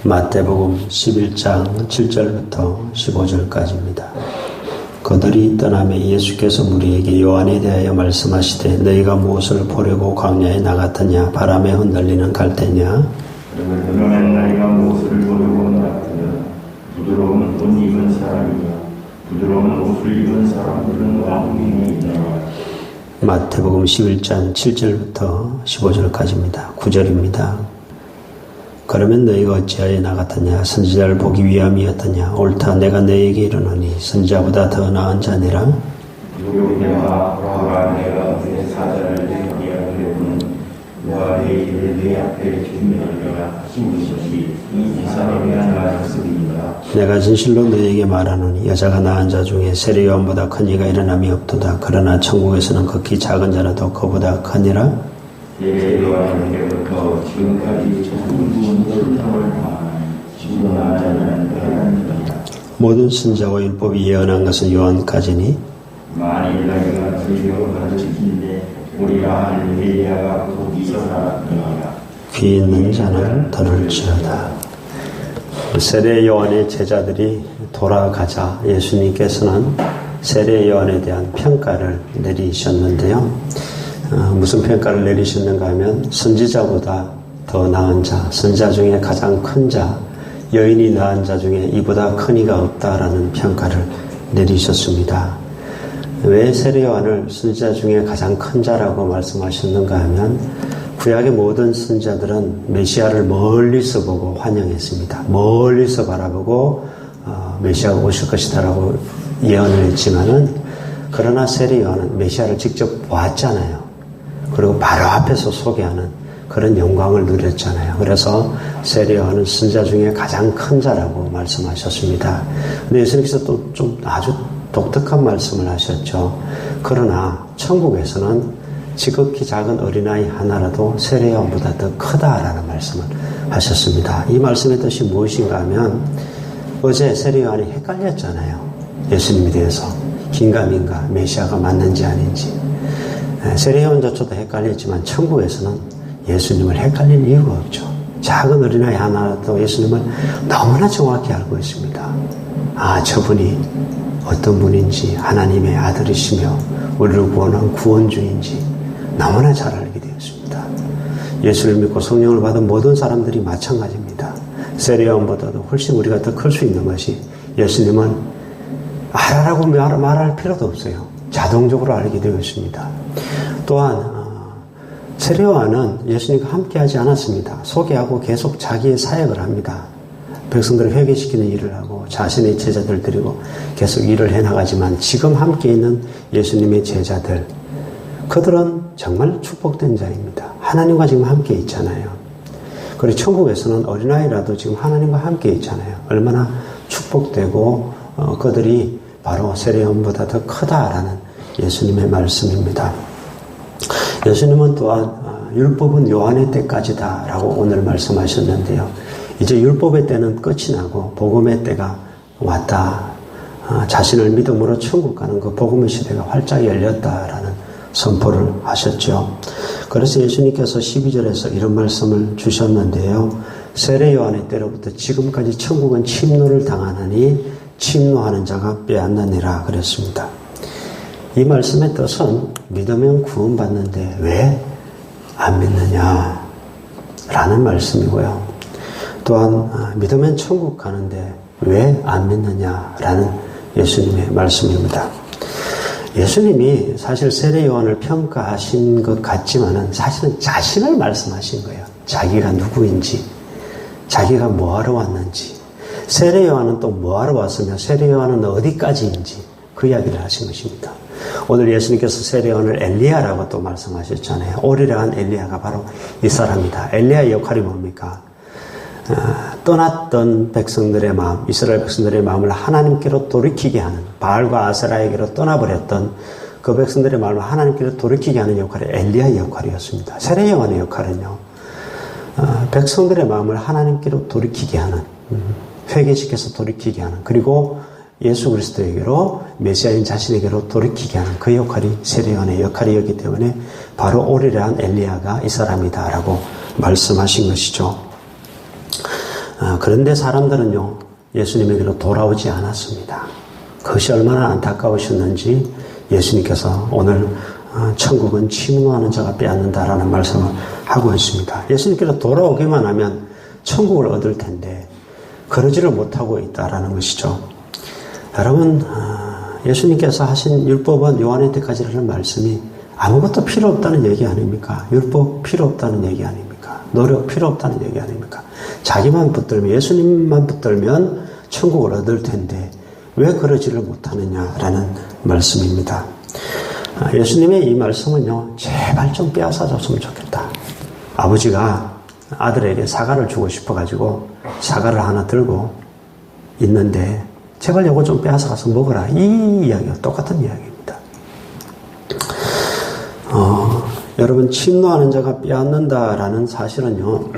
마태복음 11장 7절부터 15절까지입니다. 그들이 떠나매 예수께서 무리에게 요한에 대하여 말씀하시되 너희가 무엇을 보려고 광야에 나갔더냐? 바람에 흔들리는 갈대냐? 그러면 너희가 무엇을 보려고 나갔더냐? 부드러운 옷 입은 사람이냐? 부드러운 옷을 입은 사람들은 왕궁에 있느니라. 마태복음 11장 7절부터 15절까지입니다. 9절입니다. 그러면 너희가 어찌하여 나갔더냐? 선지자를 보기 위함이었더냐? 옳다, 내가 너희에게 이르노니 선지자보다 더 나은 자니라. 누구냐가 내가 내 사자를 내게 하려고는 누가 내 일을 내 앞에 준비하리라 하신 것이 이 사람이 나였으리이다. 내가 진실로 너희에게 말하노니 여자가 낳은 자 중에 세례 요한보다 큰 이가 일어남이 없도다. 그러나 천국에서는 극히 작은 자라도 그보다 크니라. 세례 요한은 때부터 지금까지 천군 설탕을 당한 지금 낳은 자는 대단하니라. 모든 선지자와 율법이 예언한 것은 요한까지니 만일 너희가 즐겨 가르치는데 우리가 하는 엘리야가 곧 있어라. 귀 있는 자는 들을지어다. 세례 요한의 제자들이 돌아가자 예수님께서는 세례 요한에 대한 평가를 내리셨는데요. 무슨 평가를 내리셨는가 하면 선지자보다 더 나은 자, 선지자 중에 가장 큰 자, 여인이 낳은 자 중에 이보다 큰 이가 없다라는 평가를 내리셨습니다. 왜 세례 요한을 선지자 중에 가장 큰 자라고 말씀하셨는가 하면 구약의 모든 선지자들은 메시아를 멀리서 보고 환영했습니다. 멀리서 바라보고 메시아가 오실 것이다라고 예언을 했지만은 그러나 세례 요한은 메시아를 직접 보았잖아요. 그리고 바로 앞에서 소개하는 그런 영광을 누렸잖아요. 그래서 세례 요한은 선지자 중에 가장 큰 자라고 말씀하셨습니다. 근데 예수님께서 또 좀 아주 독특한 말씀을 하셨죠. 그러나 천국에서는 지극히 작은 어린아이 하나라도 세례 요한보다 더 크다라는 말씀을 하셨습니다. 이 말씀의 뜻이 무엇인가 하면 어제 세례 요한이 헷갈렸잖아요. 예수님에 대해서 긴가민가 메시아가 맞는지 아닌지. 세례 요한조차도 헷갈렸지만 천국에서는 예수님을 헷갈릴 이유가 없죠. 작은 어린아이 하나라도 예수님을 너무나 정확히 알고 있습니다. 아, 저분이 어떤 분인지, 하나님의 아들이시며 우리를 구원한 구원주인지 너무나 잘 알게 되었습니다. 예수를 믿고 성령을 받은 모든 사람들이 마찬가지입니다. 세례 요한보다도 훨씬 우리가 더 클 수 있는 것이 예수님은 알아라고 말할 필요도 없어요. 자동적으로 알게 되었습니다. 또한 세례 요한은 예수님과 함께하지 않았습니다. 소개하고 계속 자기의 사역을 합니다. 백성들을 회개시키는 일을 하고 자신의 제자들 데리고 계속 일을 해나가지만 지금 함께 있는 예수님의 제자들, 그들은 정말 축복된 자입니다. 하나님과 지금 함께 있잖아요. 그리고 천국에서는 어린아이라도 지금 하나님과 함께 있잖아요. 얼마나 축복되고 그들이 바로 세례 요한보다 더 크다라는 예수님의 말씀입니다. 예수님은 또한 율법은 요한의 때까지다 라고 오늘 말씀하셨는데요. 이제 율법의 때는 끝이 나고 복음의 때가 왔다. 자신을 믿음으로 천국 가는 그 복음의 시대가 활짝 열렸다라는 선포를 하셨죠. 그래서 예수님께서 12절에서 이런 말씀을 주셨는데요. 세례 요한의 때로부터 지금까지 천국은 침노를 당하느니 침노하는 자가 빼앗느니라 그랬습니다. 이 말씀의 뜻은 믿으면 구원받는데 왜 안 믿느냐 라는 말씀이고요. 또한 믿으면 천국 가는데 왜 안 믿느냐라는 예수님의 말씀입니다. 예수님이 사실 세례 요한을 평가하신 것 같지만은 사실은 자신을 말씀하신 거예요. 자기가 누구인지, 자기가 뭐하러 왔는지, 세례 요한은 또 뭐하러 왔으며 세례 요한은 어디까지인지 그 이야기를 하신 것입니다. 오늘 예수님께서 세례 요한을 엘리야라고 또 말씀하셨잖아요. 오리라 한 엘리야가 바로 이 사람이다. 엘리야의 역할이 뭡니까? 떠났던 백성들의 마음, 이스라엘 백성들의 마음을 하나님께로 돌이키게 하는, 바알과 아세라에게로 떠나버렸던 그 백성들의 마음을 하나님께로 돌이키게 하는 역할이 엘리야의 역할이었습니다. 세례 요한의 역할은요, 백성들의 마음을 하나님께로 돌이키게 하는, 회개시켜서 돌이키게 하는, 그리고 예수 그리스도에게로, 메시아인 자신에게로 돌이키게 하는 그 역할이 세례 요한의 역할이었기 때문에 바로 오리라 한 엘리야가 이 사람이다라고 말씀하신 것이죠. 그런데 사람들은요, 예수님에게로 돌아오지 않았습니다. 그것이 얼마나 안타까우셨는지 예수님께서 오늘 천국은 침노하는 자가 빼앗는다라는 말씀을 하고 있습니다. 예수님께서 돌아오기만 하면 천국을 얻을 텐데 그러지를 못하고 있다라는 것이죠. 여러분, 예수님께서 하신 율법은 요한의 때까지라는 말씀이 아무것도 필요 없다는 얘기 아닙니까? 율법 필요 없다는 얘기 아닙니까? 노력 필요 없다는 얘기 아닙니까? 자기만 붙들면, 예수님만 붙들면 천국을 얻을 텐데 왜 그러지를 못하느냐라는 말씀입니다. 예수님의 이 말씀은요, 제발 좀 빼앗아줬으면 좋겠다. 아버지가 아들에게 사과를 주고 싶어가지고 사과를 하나 들고 있는데 제발 이거 좀 빼앗아가서 먹어라. 이 이야기가 똑같은 이야기입니다. 여러분, 침노하는 자가 빼앗는다라는 사실은요,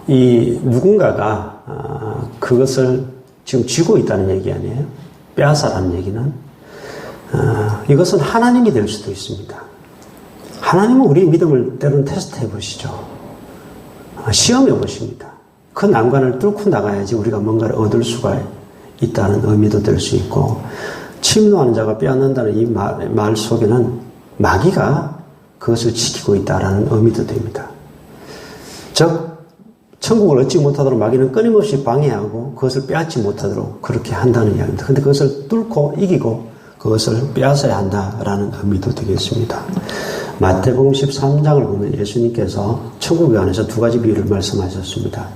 이 누군가가 그것을 지금 쥐고 있다는 얘기 아니에요? 빼앗아라는 얘기는 이것은 하나님이 될 수도 있습니다. 하나님은 우리의 믿음을 때로는 테스트해 보시죠. 시험해 보십니다. 그 난관을 뚫고 나가야지 우리가 뭔가를 얻을 수가 있다는 의미도 될 수 있고, 침노하는 자가 빼앗는다는 이 말 속에는 마귀가 그것을 지키고 있다는 의미도 됩니다. 즉, 천국을 얻지 못하도록 마귀는 끊임없이 방해하고 그것을 빼앗지 못하도록 그렇게 한다는 이야기입니다. 그런데 그것을 뚫고 이기고 그것을 빼앗아야 한다라는 의미도 되겠습니다. 마태복음 13장을 보면 예수님께서 천국에 관해서 두 가지 비유를 말씀하셨습니다.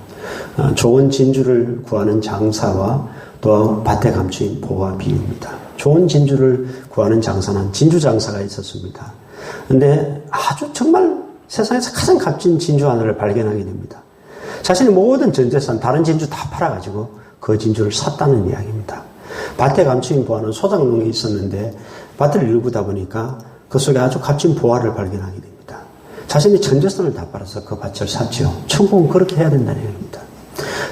좋은 진주를 구하는 장사와 또 밭에 감추인 보화 비유입니다. 좋은 진주를 구하는 장사는 진주 장사가 있었습니다. 그런데 아주 정말 세상에서 가장 값진 진주 하나를 발견하게 됩니다. 자신의 모든 전 재산, 다른 진주 다 팔아가지고 그 진주를 샀다는 이야기입니다. 밭에 감추인 보화는 소작농이 있었는데 밭을 일구다 보니까 그 속에 아주 값진 보화를 발견하게 됩니다. 자신의 전 재산을 다 팔아서 그 밭을 샀죠. 천국은 그렇게 해야 된다는 얘기입니다.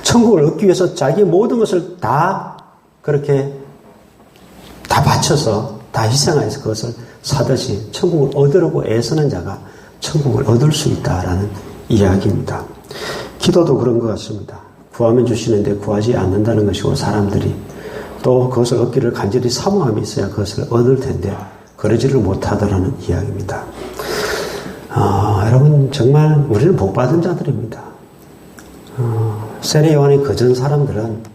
천국을 얻기 위해서 자기의 모든 것을 다 그렇게 다 바쳐서 다 희생해서 그것을 사듯이 천국을 얻으려고 애쓰는 자가 천국을 얻을 수 있다라는 이야기입니다. 기도도 그런 것 같습니다. 구하면 주시는데 구하지 않는다는 것이고, 사람들이 또 그것을 얻기를 간절히 사모함이 있어야 그것을 얻을 텐데 그러지를 못하더라는 이야기입니다. 여러분, 정말 우리는 복받은 자들입니다. 세례 요한의 그전 사람들은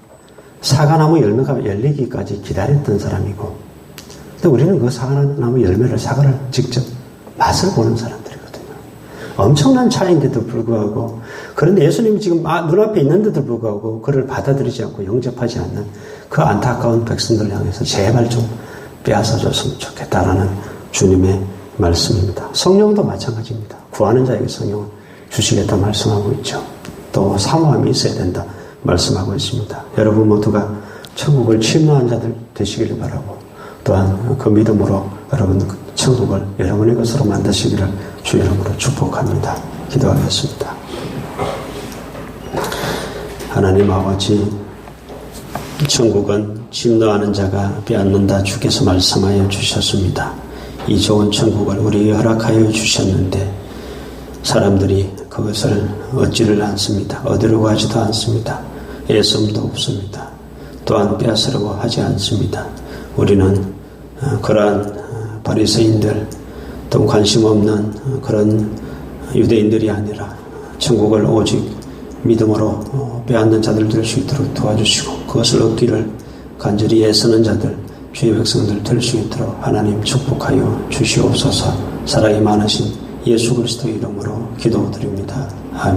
사과나무 열매가 열리기까지 기다렸던 사람이고, 근데 우리는 그 사과나무 열매를, 사과를 직접 맛을 보는 사람들이거든요. 엄청난 차이인데도 불구하고, 그런데 예수님이 지금 눈앞에 있는데도 불구하고 그를 받아들이지 않고 영접하지 않는 그 안타까운 백성들을 향해서 제발 좀 빼앗아줬으면 좋겠다라는 주님의 말씀입니다. 성령도 마찬가지입니다. 구하는 자에게 성령을 주시겠다 말씀하고 있죠. 또 사모함이 있어야 된다 말씀하고 있습니다. 여러분 모두가 천국을 침노한 자들 되시기를 바라고, 또한 그 믿음으로 여러분 천국을 여러분의 것으로 만드시기를 주 이름으로 축복합니다. 기도하겠습니다. 하나님 아버지, 천국은 침노하는 자가 빼앗는다 주께서 말씀하여 주셨습니다. 이 좋은 천국을 우리에게 허락하여 주셨는데 사람들이 그것을 얻지를 않습니다. 얻으려고 하지도 않습니다. 애씀도 없습니다. 또한 빼앗으려고 하지 않습니다. 우리는 그러한 바리새인들, 또 관심 없는 그런 유대인들이 아니라 천국을 오직 믿음으로 빼앗는 자들 될 수 있도록 도와주시고, 그것을 얻기를 간절히 애쓰는 자들, 주의 백성들 될 수 있도록 하나님 축복하여 주시옵소서. 사랑이 많으신 예수 그리스도 이름으로 기도드립니다. 아멘.